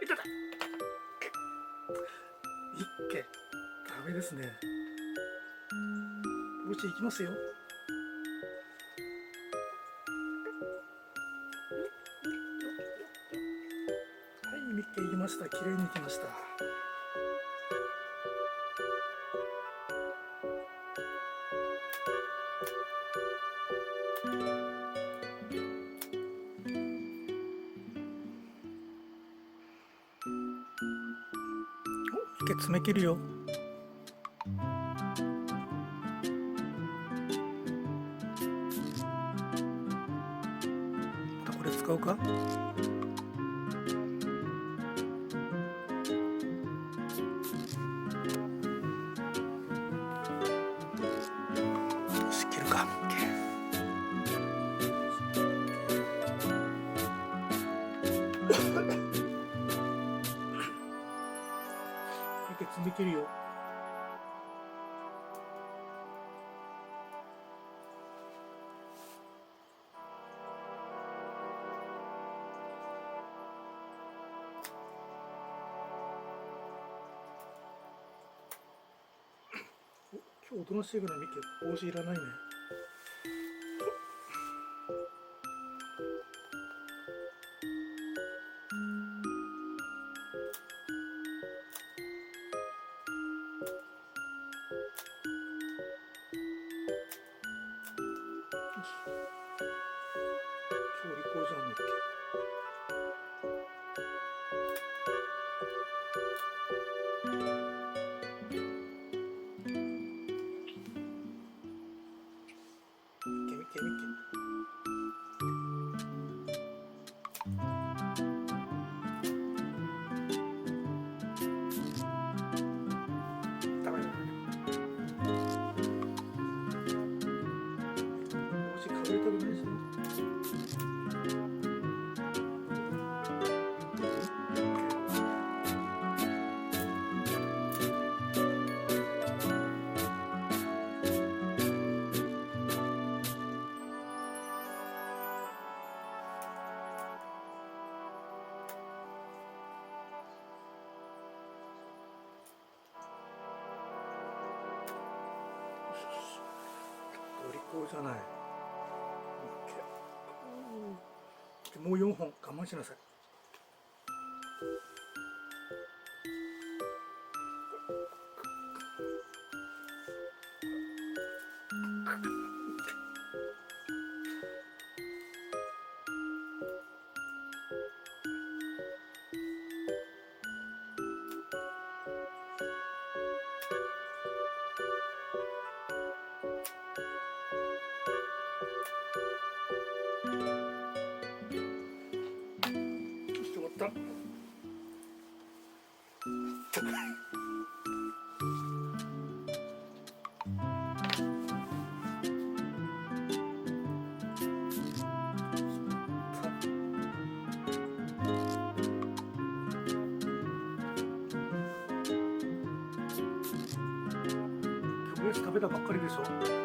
いただ一軒ダメですね。もし行きますよ。はい、三軒行きました。綺麗に行きました。お、池詰め切るよ。またこれ使うか。仕切るか。池詰め切るよ。今日おとなしいからミケ帽子いらないね。調理工じゃんミケ。ミケミケミケ。ダメだ。帽子かぶりたくないしね。お利口じゃない。もう4本我慢しなさい。終わった。今日食べたばっかりでしょ。